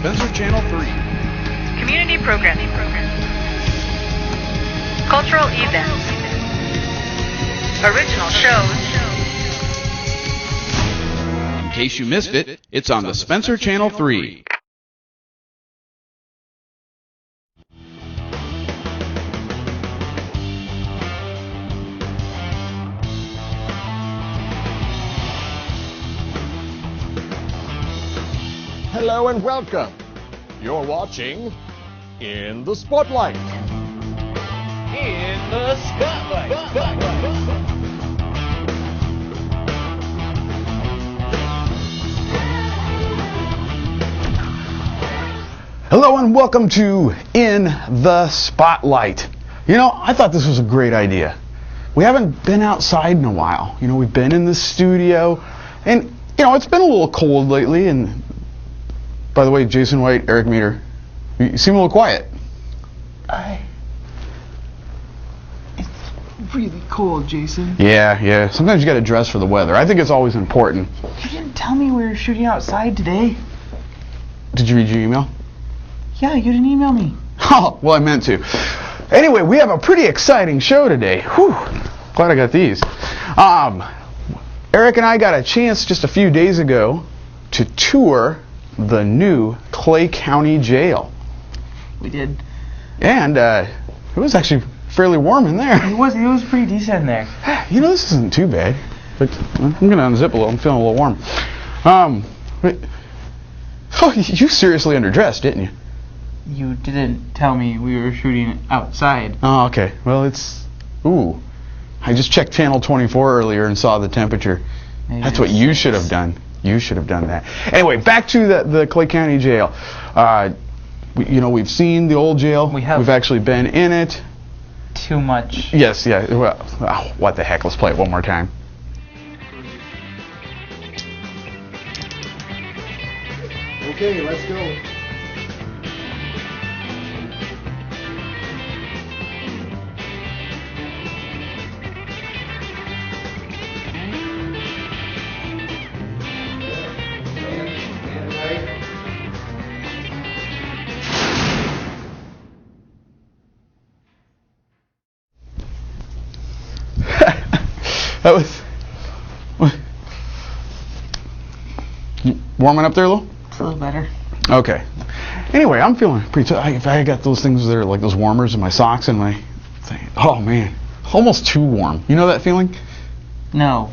Spencer Channel 3. Community programming. Cultural events. Original shows. In case you missed it, it's on the Spencer Channel 3. Hello and welcome. You're watching In the Spotlight. In the Spotlight. Hello and welcome to In the Spotlight. You know, I thought this was a great idea. We haven't been outside in a while. You know, we've been in the studio, and, you know, it's been a little cold lately, and by the way, Jason White, Eric Meter, you seem a little quiet. It's really cold, Jason. Yeah. Sometimes you got to dress for the weather. I think it's always important. You didn't tell me we were shooting outside today. Did you read your email? Yeah, you didn't email me. Oh, well, I meant to. Anyway, we have a pretty exciting show today. Whew, glad I got these. Eric and I got a chance just a few days ago to tour the new Clay County Jail. We did. And it was actually fairly warm in there. It was pretty decent in there. You know, this isn't too bad. But I'm going to unzip a little. I'm feeling a little warm. You seriously underdressed, didn't you? You didn't tell me we were shooting outside. Oh, okay. Well, I just checked channel 24 earlier and saw the temperature. Maybe That's what you should have done. You should have done that. Anyway, back to the Clay County Jail. We've seen the old jail. We have. We've actually been in it. Too much. Yes, yeah. Well, what the heck? Let's play it one more time. Okay, let's go. That was you warming up there a little? It's a little better. Okay. Anyway, I'm feeling pretty if I got those things that are like those warmers in my socks and my thing. Oh man, almost too warm. You know that feeling? No.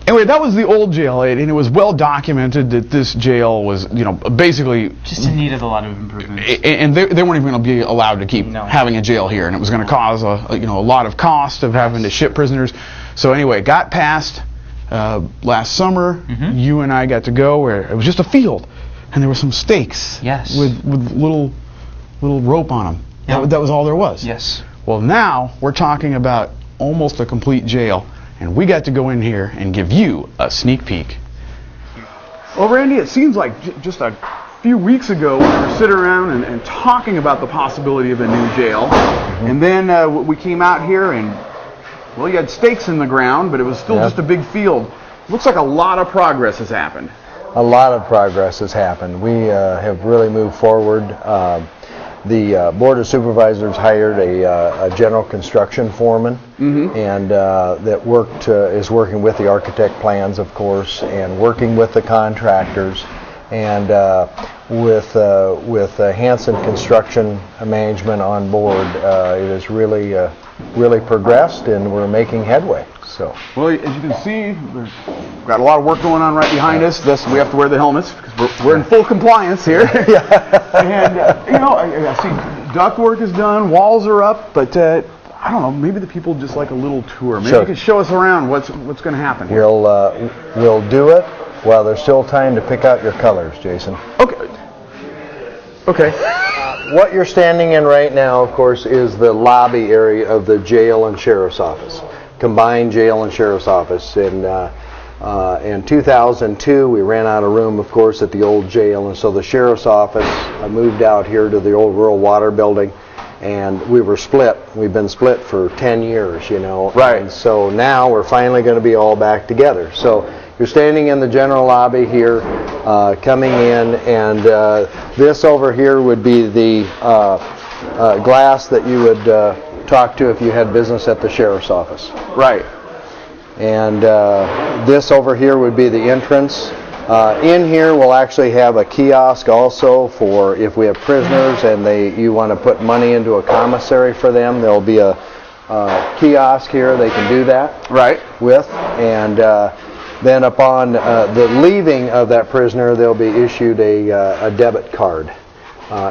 Anyway, that was the old jail, and it was well documented that this jail was, basically just in need of a lot of improvements. And they weren't even going to be allowed to keep having a jail here, and it was going to cause a lot of cost of having to ship prisoners. So anyway, it got passed last summer. Mm-hmm. You and I got to go where it was just a field, and there were some stakes. Yes. With little rope on them. Yep. That was all there was. Yes. Well, now we're talking about almost a complete jail. And we got to go in here and give you a sneak peek. Well, Randy, it seems like just a few weeks ago we were sitting around and talking about the possibility of a new jail. Mm-hmm. And then we came out here and, well, you had stakes in the ground, but it was still just a big field. Looks like a lot of progress has happened. A lot of progress has happened. We have really moved forward. The Board of Supervisors hired a general construction foreman, and that is working with the architect plans, of course, and working with the contractors, and with Hanson Construction Management on board. It has really progressed, and we're making headway. So. Well, as you can see, we've got a lot of work going on right behind us. We have to wear the helmets because we're in full compliance here. And, I see duct work is done, walls are up, but I don't know, maybe the people just like a little tour. Maybe you can show us around what's going to happen here. We'll do it while there's still time to pick out your colors, Jason. Okay. What you're standing in right now, of course, is the lobby area of the jail and sheriff's office. Combined jail and sheriff's office. In 2002, we ran out of room, of course, at the old jail, and so the sheriff's office moved out here to the old rural water building, and we were split. We've been split for 10 years, Right. And so now we're finally going to be all back together. So you're standing in the general lobby here. coming in, and this over here would be the glass that you would talk to if you had business at the sheriff's office. Right. And this over here would be the entrance. In here we'll actually have a kiosk also for if we have prisoners and you want to put money into a commissary for them. There'll be a kiosk here they can do that with. And then upon the leaving of that prisoner, they'll be issued a debit card.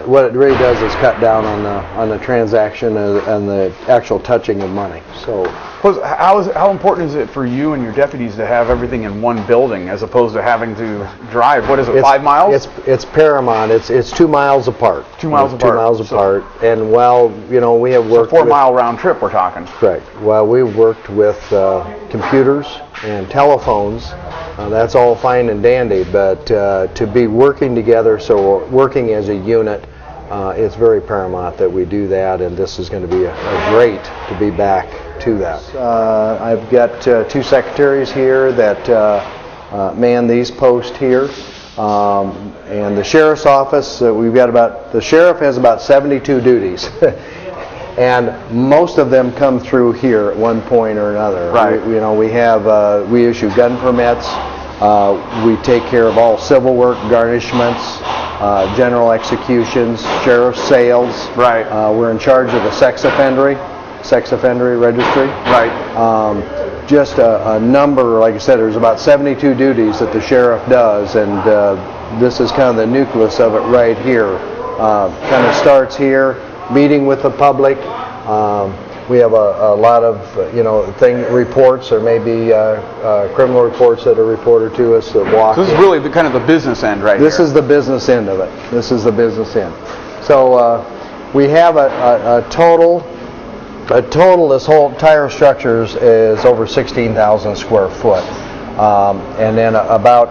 What it really does is cut down on the transaction and the actual touching of money. So, how important is it for you and your deputies to have everything in one building as opposed to having to drive? What is it, 5 miles? It's paramount. It's 2 miles apart. 2 miles apart. 2 miles apart. And while we have worked 4 mile round trip we're talking. Correct. While we've worked with computers and telephones, that's all fine and dandy, but to be working together, so we're working as a unit, it's very paramount that we do that, and this is going to be a great to be back to that. I've got 2 secretaries here that man these posts here, and the sheriff's office, the sheriff has about 72 duties. And most of them come through here at one point or another. Right. We issue gun permits. We take care of all civil work, garnishments, general executions, sheriff's sales. Right. We're in charge of the sex offender registry. Right. Just a number, like I said, there's about 72 duties that the sheriff does, and this is kind of the nucleus of it right here. Kind of starts here. Meeting with the public. We have a lot of reports, or maybe criminal reports that are reported to us that walk. So this is really the kind of the business end, right? This is the business end of it. This is the business end. So we have a total. This whole entire structure is over 16,000 square foot, and then about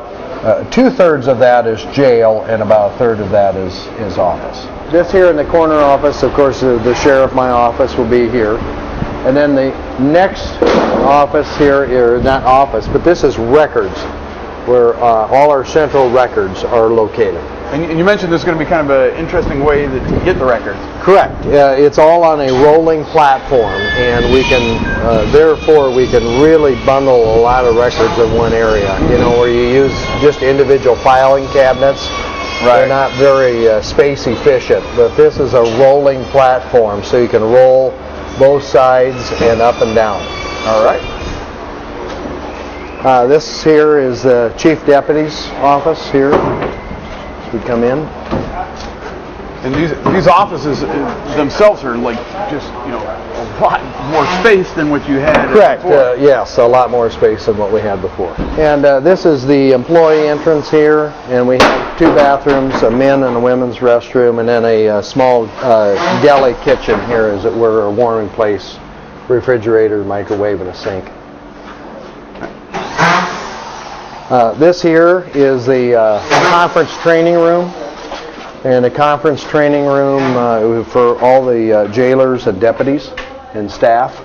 2/3 of that is jail, and about 1/3 of that is office. This here in the corner office, of course, the sheriff, my office, will be here. And then the next office here, or not office, but this is records, where all our central records are located. And you mentioned this is going to be kind of an interesting way to get the records. Correct. It's all on a rolling platform, and we can, therefore, we can really bundle a lot of records in one area. Where you use just individual filing cabinets. Right. They're not very space efficient, but this is a rolling platform, so you can roll both sides and up and down. All right. This here is the chief deputy's office here. We come in. And these offices themselves are like just a lot more space than what you had. Correct. Before. Yes, a lot more space than what we had before. And this is the employee entrance here, and we have 2 bathrooms, a men and a women's restroom, and then a small deli kitchen here, as it were, a warming place, refrigerator, microwave, and a sink. This here is the conference training room. And a conference training room for all the jailers and deputies and staff.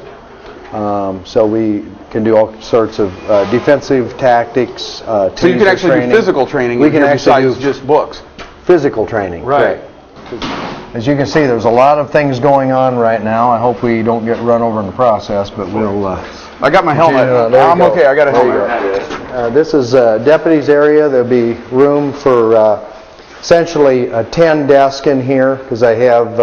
So we can do all sorts of defensive tactics. So you can actually do physical training. We can actually besides just books. Physical training. Right. As you can see, there's a lot of things going on right now. I hope we don't get run over in the process, but we'll. I got my helmet. I'm okay. I got a helmet. This is deputies' area. There'll be room for. Essentially 10 desks in here, because I have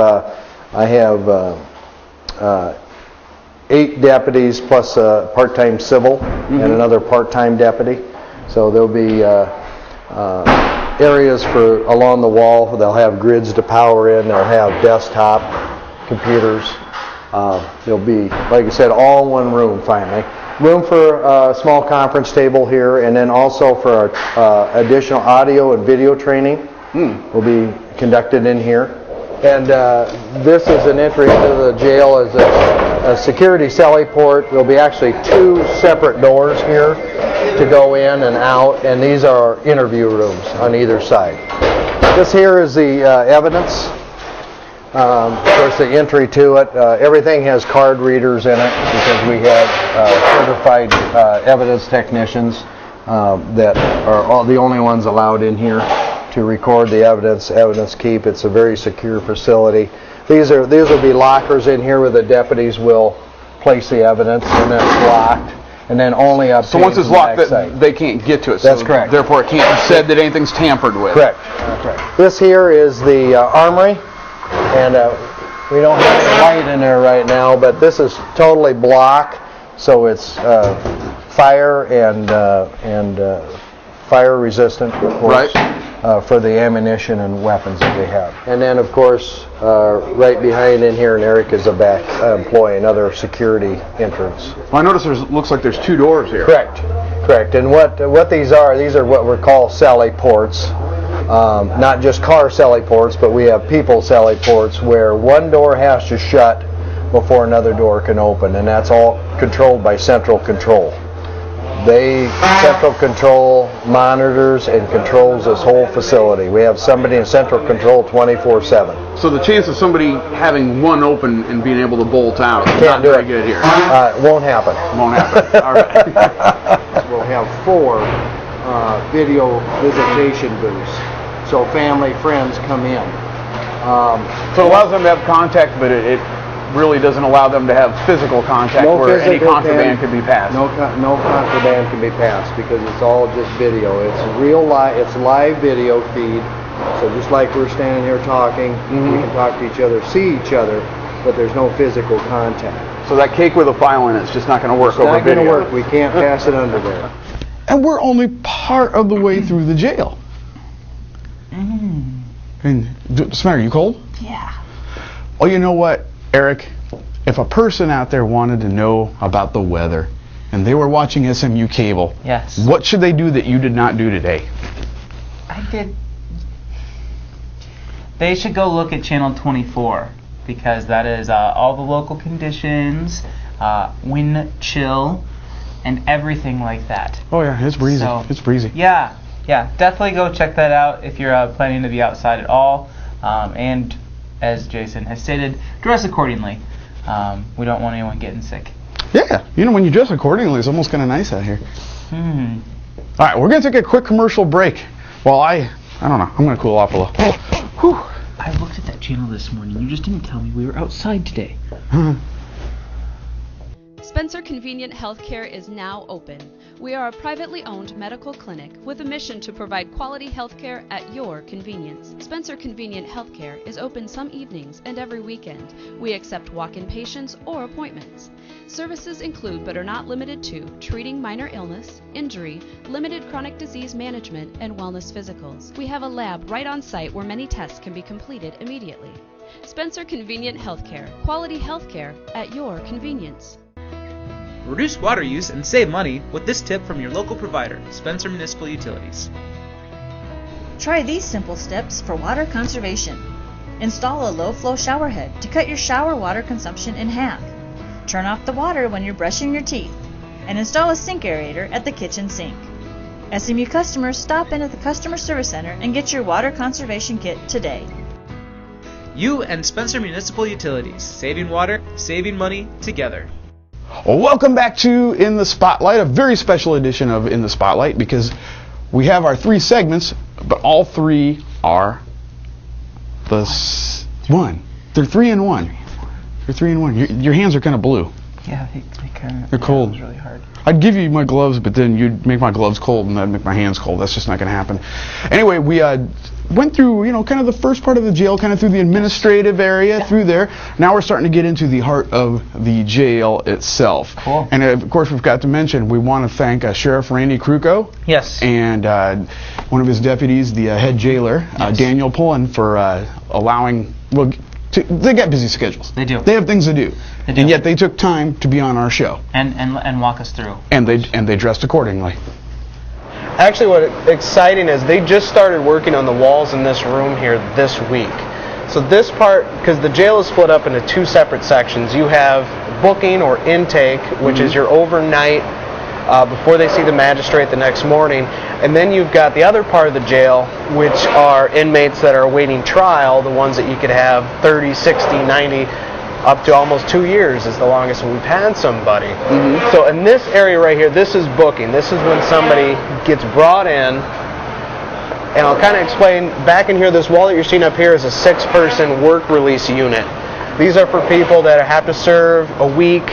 8 deputies plus a part-time civil and another part-time deputy. So there'll be areas for along the wall. They'll have grids to power in. They'll have desktop computers. They'll be, like I said, all in one room finally. Room for a small conference table here, and then also for our additional audio and video training. Will be conducted in here. And this is an entry into the jail as a security celly port. There'll be actually 2 separate doors here to go in and out, and these are interview rooms on either side. This here is the evidence. Of course, the entry to it. Everything has card readers in it because we have certified evidence technicians. that are all the only ones allowed in here to record the evidence keep. It's a very secure facility. These will be lockers in here where the deputies will place the evidence, and then it's locked, and then only up. So once it's locked, they can't get to it. That's so correct. Therefore, it can't be said that anything's tampered with. Correct. This here is the armory, and we don't have any light in there right now, but this is totally block, so it's fire and fire resistant, of course, for the ammunition and weapons that they have. And then, of course, right behind in here, and Eric is a back employee, another security entrance. Well, I notice looks like there's 2 doors here. Correct. And what these are what we call sally ports. Not just car sally ports, but we have people sally ports where one door has to shut before another door can open, and that's all controlled by central control. Central control monitors and controls this whole facility. We have somebody in central control 24/7. So the chance of somebody having one open and being able to bolt out is not very good here. Won't happen. Won't happen. All right. We'll have 4 video visitation booths, so family, friends come in. So it allows them to have contact, but it really doesn't allow them to have physical contact where any contraband can be passed. No contraband can be passed because it's all just video. It's it's live video feed. So just like we're standing here talking, we can talk to each other, see each other, but there's no physical contact. So that cake with a file in it's just not going to work over video. It's not going to work. We can't pass it under there. And we're only part of the way through the jail. And what's the matter? You cold? Yeah. Oh, you know what, Eric? If a person out there wanted to know about the weather and they were watching SMU cable, Yes. what should they do that you did not do today? They should go look at Channel 24 because that is all the local conditions, wind chill, and everything like that. Oh yeah, it's breezy. It's breezy. Yeah, definitely go check that out if you're planning to be outside at all. And as Jason has stated, dress accordingly. We don't want anyone getting sick. Yeah, when you dress accordingly, it's almost kind of nice out here. All right, we're going to take a quick commercial break. Well, I don't know. I'm going to cool off a little. Whew. I looked at that channel this morning. You just didn't tell me we were outside today. Spencer Convenient Healthcare is now open. We are a privately owned medical clinic with a mission to provide quality healthcare at your convenience. Spencer Convenient Healthcare is open some evenings and every weekend. We accept walk-in patients or appointments. Services include but are not limited to treating minor illness, injury, limited chronic disease management, and wellness physicals. We have a lab right on site where many tests can be completed immediately. Spencer Convenient Healthcare, quality healthcare at your convenience. Reduce water use and save money with this tip from your local provider, Spencer Municipal Utilities. Try these simple steps for water conservation. Install a low-flow shower head to cut your shower water consumption in half. Turn off the water when you're brushing your teeth. And install a sink aerator at the kitchen sink. SMU customers, stop in at the Customer Service Center and get your water conservation kit today. You and Spencer Municipal Utilities, saving water, saving money together. Welcome back to In the Spotlight, a very special edition of In the Spotlight because we have our 3 segments, but all 3 are one. They're 3 in 1. They're 3 in 1. Your hands are kind of blue. Yeah, they kind of. They're cold. It's really hard. I'd give you my gloves, but then you'd make my gloves cold, and that'd make my hands cold. That's just not going to happen. Anyway, we went through, kind of the first part of the jail, kind of through the administrative area, through there. Now we're starting to get into the heart of the jail itself. Cool. And of course, we've got to mention, we want to thank Sheriff Randy Kruko. Yes. And one of his deputies, the head jailer, Daniel Pullen, for allowing. They got busy schedules. They do. They have things to do. They do. And yet they took time to be on our show. And walk us through. And they dressed accordingly. Actually, what's exciting is they just started working on the walls in this room here this week. So this part, because the jail is split up into 2 separate sections. You have booking or intake, which is your overnight before they see the magistrate the next morning. And then you've got the other part of the jail, which are inmates that are awaiting trial, the ones that you could have 30, 60, 90, up to almost 2 years is the longest we've had somebody. So in this area right here, this is booking. This is when somebody gets brought in, and I'll kind of explain. Back in here, this wall that you're seeing up here is a 6-person work release unit. These are for people that have to serve a week,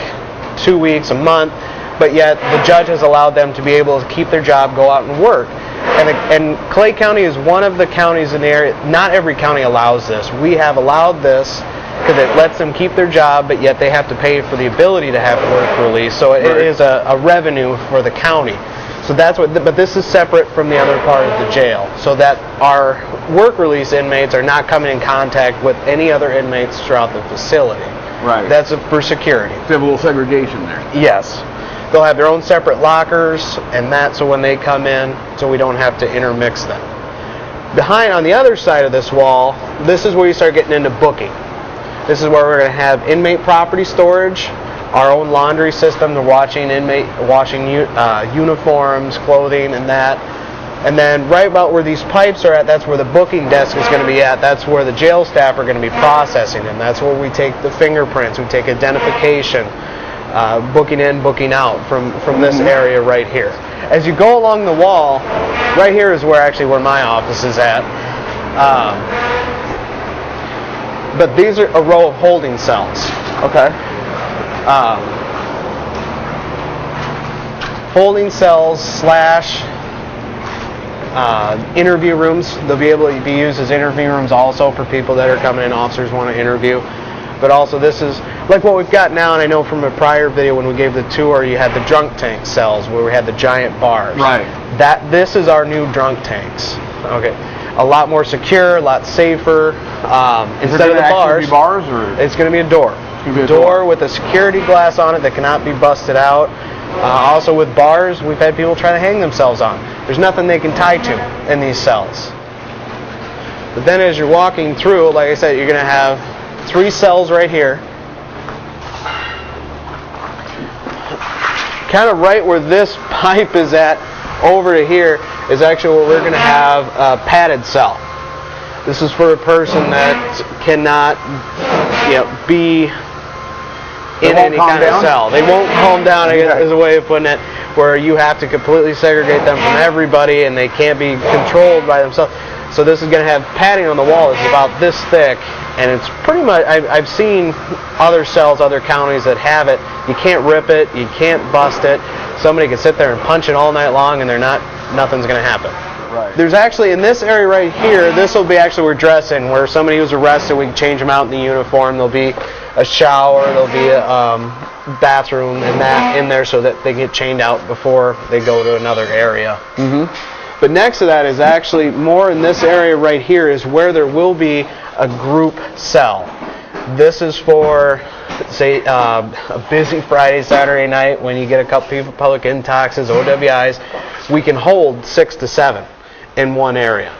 2 weeks, a month, but yet the judge has allowed them to be able to keep their job, go out and work. And Clay County is one of the counties in the area. Not every county allows this. We have allowed this because it lets them keep their job, but yet they have to pay for the ability to have work release. So it is a revenue for the county. So that's what. But this is separate from the other part of the jail, so that our work release inmates are not coming in contact with any other inmates throughout the facility. Right. That's for security. They have a little segregation there. Yes. They'll have their own separate lockers and that, so when they come in, so we don't have to intermix them. Behind, on the other side of this wall, this is where you start getting into booking. This is where we're going to have inmate property storage, our own laundry system, the washing uniforms, clothing, and that. And then right about where these pipes are at, that's where the booking desk is going to be at. That's where the jail staff are going to be processing them. That's where we take the fingerprints, we take identification. Booking in, booking out from this area right here. As you go along the wall, right here is where my office is at. But these are a row of holding cells. Okay. Holding cells / interview rooms. They'll be able to be used as interview rooms also for people that are coming in, officers want to interview. But also this is like what we've got now, and I know from a prior video when we gave the tour, you had the drunk tank cells where we had the giant bars. Right. This is our new drunk tanks. Okay. A lot more secure, a lot safer. Instead of the bars, or? It's going to be a door. Be a door with a security glass on it that cannot be busted out. Also with bars, we've had people try to hang themselves on. There's nothing they can tie to in these cells. But then as you're walking through, like I said, you're going to have 3 cells right here. Kind of right where this pipe is at, over to here, is actually where we're going to have a padded cell. This is for a person that cannot, be in any kind of cell. They won't calm down, I guess, is a way of putting it, where you have to completely segregate them from everybody and they can't be controlled by themselves. So this is going to have padding on the wall. It's about this thick, and it's pretty much, I've seen other cells, other counties that have it. You can't rip it, you can't bust it. Somebody can sit there and punch it all night long and nothing's going to happen. Right. There's actually, in this area right here, this will be actually where dressing, where somebody who's arrested, we can change them out in the uniform. There'll be a shower, there'll be a bathroom and that in there so that they get chained out before they go to another area. But next to that is actually more in this area right here is where there will be a group cell. This is for, say, a busy Friday, Saturday night when you get a couple people, public intoxes, OWIs. We can hold 6 to 7 in one area.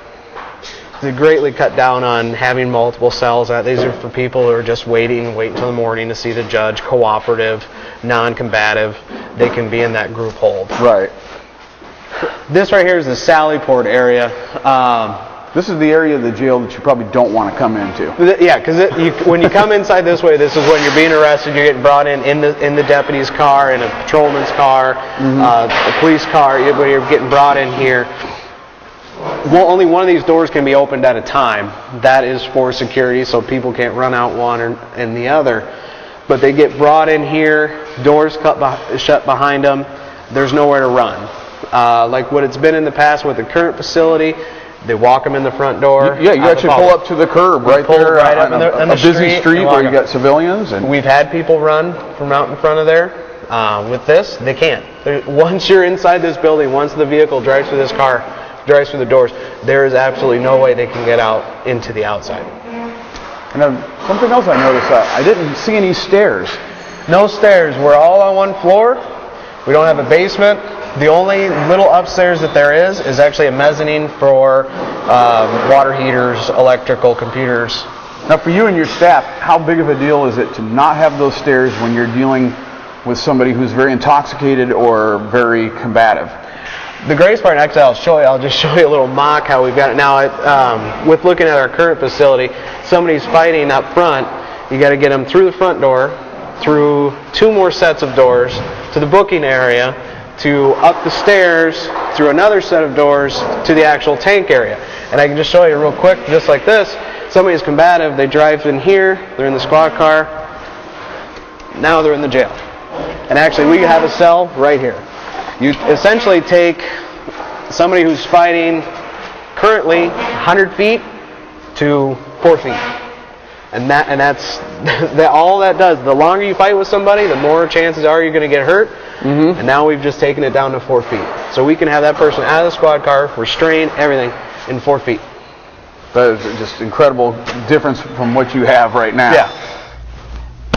They greatly cut down on having multiple cells. These are for people who are just wait until the morning to see the judge, cooperative, non-combative. They can be in that group hold. Right. This right here is the Sallyport area. This is the area of the jail that you probably don't want to come into. Yeah, because when you come inside this way, this is when you're being arrested. You're getting brought in the deputy's car, in a patrolman's car, a police car. When you're getting brought in here, only one of these doors can be opened at a time. That is for security, so people can't run out one and the other. But they get brought in here, doors shut behind them. There's nowhere to run. Like what it's been in the past with the current facility, they walk them in the front door. Yeah, you actually pull up to the curb right there right on a busy street where you got civilians. And we've had people run from out in front of there. With this, they can't. Once you're inside this building, once the vehicle drives through this car, drives through the doors, there is absolutely no way they can get out into the outside. And something else I noticed, I didn't see any stairs. No stairs. We're all on one floor. We don't have a basement. The only little upstairs that there is actually a mezzanine for water heaters, electrical, computers. Now for you and your staff, how big of a deal is it to not have those stairs when you're dealing with somebody who's very intoxicated or very combative? The greatest part, actually, I'll just show you a little mock how we've got it now. With looking at our current facility, somebody's fighting up front, You got to get them through the front door, through 2 more sets of doors, to the booking area, to up the stairs, through another set of doors, to the actual tank area. And I can just show you real quick, just like this. Somebody's combative, they drive in here, they're in the squad car, now they're in the jail. And actually we have a cell right here. You essentially take somebody who's fighting currently 100 feet to 4 feet. And that's all that does. The longer you fight with somebody, the more chances are you're going to get hurt. And now we've just taken it down to 4 feet. So we can have that person out of the squad car, restrained, everything, in 4 feet. That is just incredible difference from what you have right now. Yeah.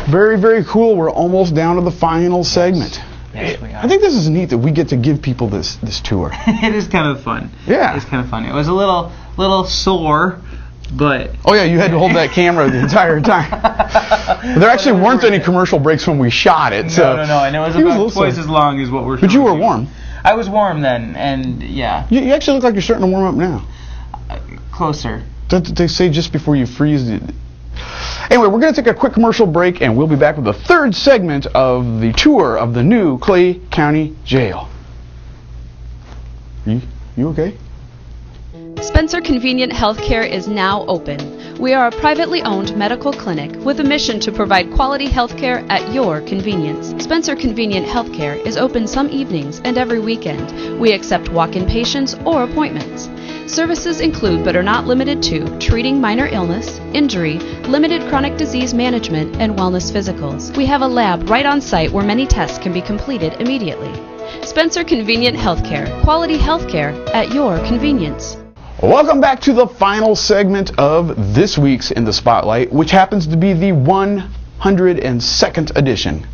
Very, very cool. We're almost down to the final segment. Yes, we are. I think this is neat that we get to give people this tour. It is kind of fun. Yeah. It's kind of fun. It was a little sore, but... Oh yeah, you had to hold that camera the entire time. There actually weren't any commercial breaks when we shot it. So No, and it was about twice as long as what we're showing. But you were warm. I was warm then, and yeah. You actually look like you're starting to warm up now. Closer. They say just before you freeze. Anyway, we're going to take a quick commercial break, and we'll be back with the third segment of the tour of the new Clay County Jail. You okay? Spencer Convenient Healthcare is now open. We are a privately owned medical clinic with a mission to provide quality healthcare at your convenience. Spencer Convenient Healthcare is open some evenings and every weekend. We accept walk-in patients or appointments. Services include but are not limited to treating minor illness, injury, limited chronic disease management, and wellness physicals. We have a lab right on site where many tests can be completed immediately. Spencer Convenient Healthcare, quality healthcare at your convenience. Welcome back to the final segment of this week's In the Spotlight, which happens to be the 102nd edition.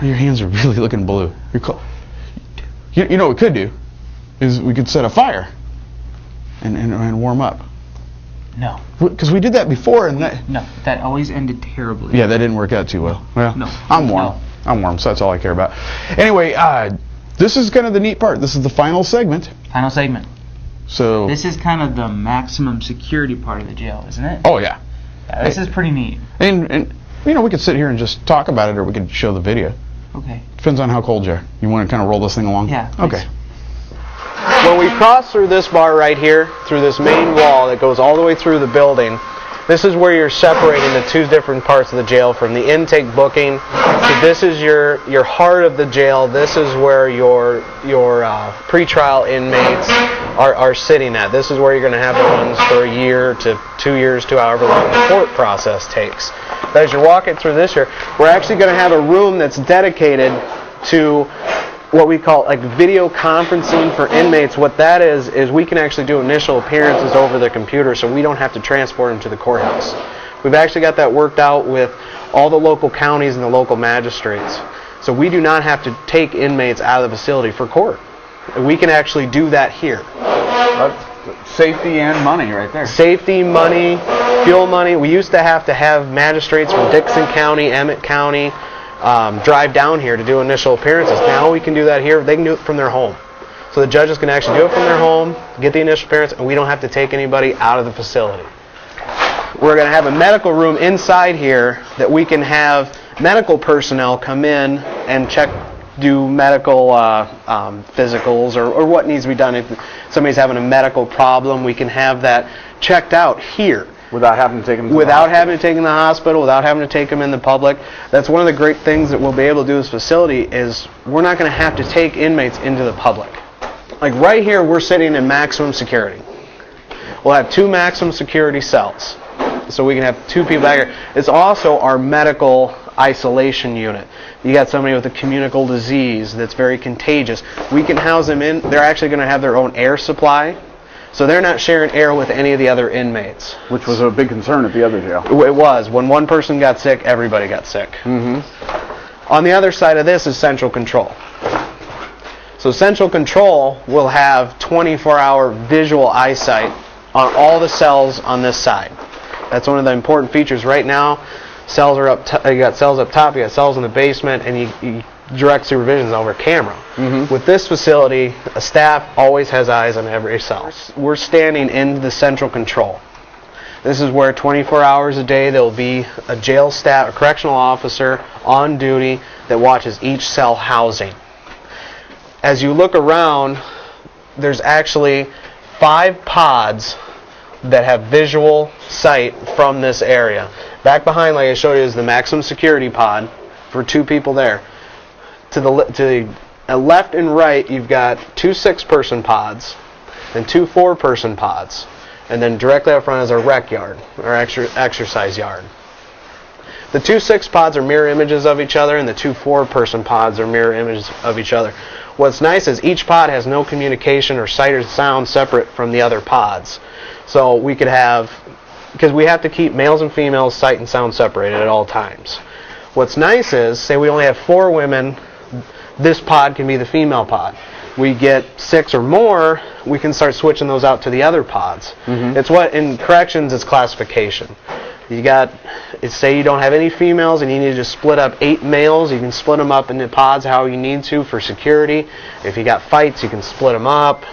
Oh, your hands are really looking blue. You know what we could do is we could set a fire and warm up. No. Because we did that before, and that always ended terribly. Yeah, that didn't work out too well. Well, No. I'm warm. No. I'm warm, so that's all I care about. Anyway, this is kind of the neat part. This is the final segment. Final segment. So This is kind of the maximum security part of the jail, isn't it? Oh yeah. Yeah, this is pretty neat. And we could sit here and just talk about it, or we could show the video. Okay. Depends on how cold you are. You want to kind of roll this thing along? Yeah, please. Okay. When we cross through this bar right here, through this main wall that goes all the way through the building, this is where you're separating the 2 different parts of the jail from the intake booking. So this is your heart of the jail. This is where your pretrial inmates are sitting at. This is where you're going to have the ones for a year to 2 years to however long the court process takes. But as you're walking through this here, we're actually going to have a room that's dedicated to what we call like video conferencing for inmates. What that is we can actually do initial appearances over the computer, so we don't have to transport them to the courthouse. We've actually got that worked out with all the local counties and the local magistrates. So we do not have to take inmates out of the facility for court. We can actually do that here. Safety and money right there. Safety, money, fuel money. We used to have magistrates from Dixon County, Emmett County, drive down here to do initial appearances. Now we can do that here. They can do it from their home. So the judges can actually do it from their home, get the initial appearance, and we don't have to take anybody out of the facility. We're going to have a medical room inside here that we can have medical personnel come in and do medical physicals or what needs to be done. If somebody's having a medical problem, we can have that checked out here. Without having to take them having to take them to the hospital, without having to take them in the public. That's one of the great things that we'll be able to do as a facility is we're not going to have to take inmates into the public. Like right here, we're sitting in maximum security. We'll have 2 maximum security cells. So we can have 2 people back here. It's also our medical isolation unit. You got somebody with a communicable disease that's very contagious. We can house them in. They're actually going to have their own air supply. So they're not sharing air with any of the other inmates. Which was a big concern at the other jail. It was. When one person got sick, everybody got sick. Mm-hmm. On the other side of this is central control. So central control will have 24-hour visual eyesight on all the cells on this side. That's one of the important features. Right now, cells are you got cells up top, you got cells in the basement, and you direct supervision is over camera. Mm-hmm. With this facility, a staff always has eyes on every cell. We're standing in the central control. This is where 24 hours a day there will be a jail staff, a correctional officer on duty that watches each cell housing. As you look around, there's actually 5 pods that have visual sight from this area. Back behind, like I showed you, is the maximum security pod for 2 people there. To the left and right, you've got 2 6-person pods and 2 4-person pods. And then directly up front is our rec yard, our exercise yard. The 2 6 pods are mirror images of each other, and the 2 4-person pods are mirror images of each other. What's nice is each pod has no communication or sight or sound separate from the other pods. So we could have, because we have to keep males and females sight and sound separated at all times. What's nice is, say we only have 4 women, this pod can be the female pod. We get 6 or more, we can start switching those out to the other pods. It's what, in corrections, it's classification. You got, say you don't have any females and you need to split up 8 males, you can split them up into pods how you need to for security. If you got fights, you can split them up,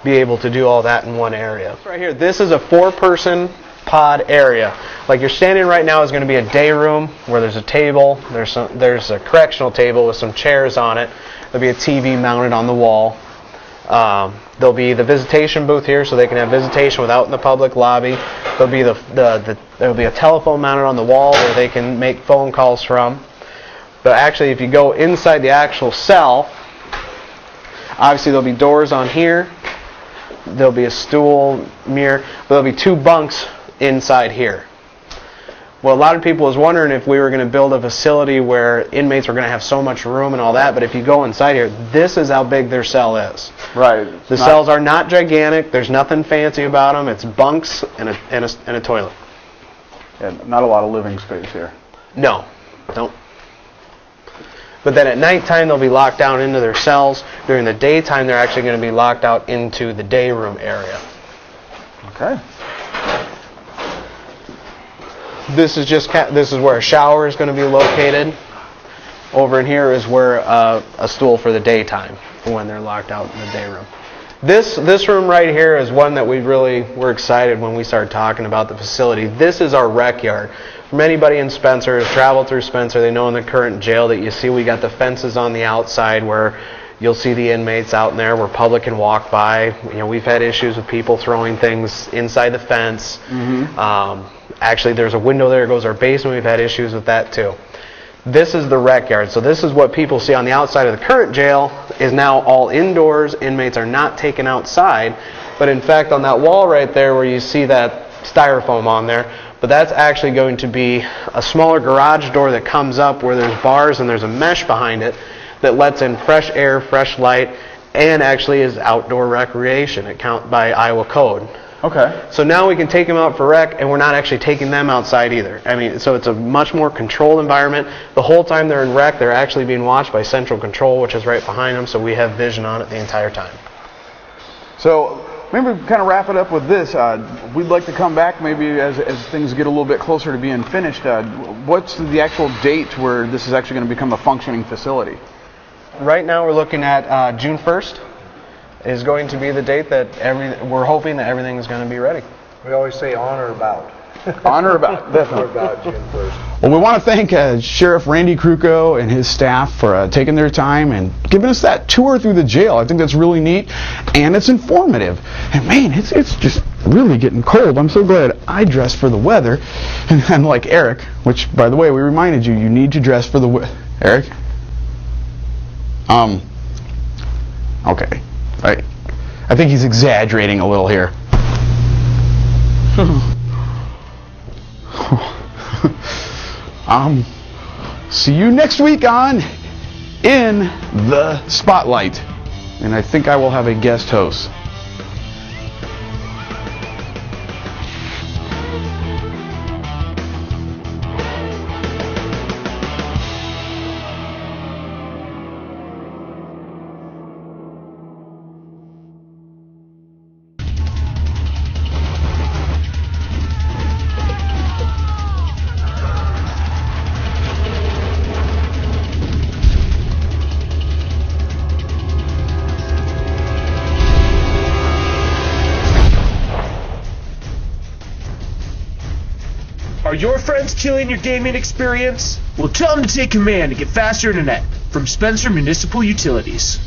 be able to do all that in one area. Right here, this is a 4-person pod area. Like you're standing right now is going to be a day room where there's a table, there's a correctional table with some chairs on it. There'll be a TV mounted on the wall. There'll be the visitation booth here, so they can have visitation without in the public lobby. There'll be there'll be a telephone mounted on the wall where they can make phone calls from. But actually, if you go inside the actual cell, obviously there'll be doors on here. There'll be a stool, mirror. But there'll be 2 bunks inside here. Well, a lot of people was wondering if we were going to build a facility where inmates were going to have so much room and all that, but if you go inside here, this is how big their cell is. Right. The cells are not gigantic. There's nothing fancy about them. It's bunks and a toilet. Yeah, not a lot of living space here. No. Nope. But then at nighttime, they'll be locked down into their cells. During the daytime, they're actually going to be locked out into the day room area. Okay. This is where a shower is going to be located. Over in here is where a stool for the daytime for when they're locked out in the day room. This room right here is one that we really were excited when we started talking about the facility. This is our rec yard. From anybody in Spencer who's traveled through Spencer, they know in the current jail that you see we got the fences on the outside where you'll see the inmates out in there where public can walk by. You know, we've had issues with people throwing things inside the fence. Actually, there's a window there that goes to our basement. We've had issues with that too. This is the rec yard. So this is what people see on the outside of the current jail is now all indoors. Inmates are not taken outside. But in fact, on that wall right there where you see that styrofoam on there, but that's actually going to be a smaller garage door that comes up where there's bars and there's a mesh behind it that lets in fresh air, fresh light, and actually is outdoor recreation. It counts by Iowa code. Okay. So now we can take them out for rec, and we're not actually taking them outside either. I mean, so it's a much more controlled environment. The whole time they're in rec, they're actually being watched by Central Control, which is right behind them, so we have vision on it the entire time. So maybe we kind of wrap it up with this. We'd like to come back maybe as things get a little bit closer to being finished. What's the actual date where this is actually going to become a functioning facility? Right now we're looking at June 1st. Is going to be the date that we're hoping that everything is going to be ready. We always say on or about. On or about, definitely. On or about June 1st. Well, we want to thank Sheriff Randy Kruko and his staff for taking their time and giving us that tour through the jail. I think that's really neat, and it's informative. And man, it's just really getting cold. I'm so glad I dressed for the weather, and I'm like Eric, which, by the way, we reminded you need to dress for the weather. Eric? Okay. I think he's exaggerating a little here. See you next week on In the Spotlight. And I think I will have a guest host. Are your friends killing your gaming experience? Well, tell them to take command and get faster internet from Spencer Municipal Utilities.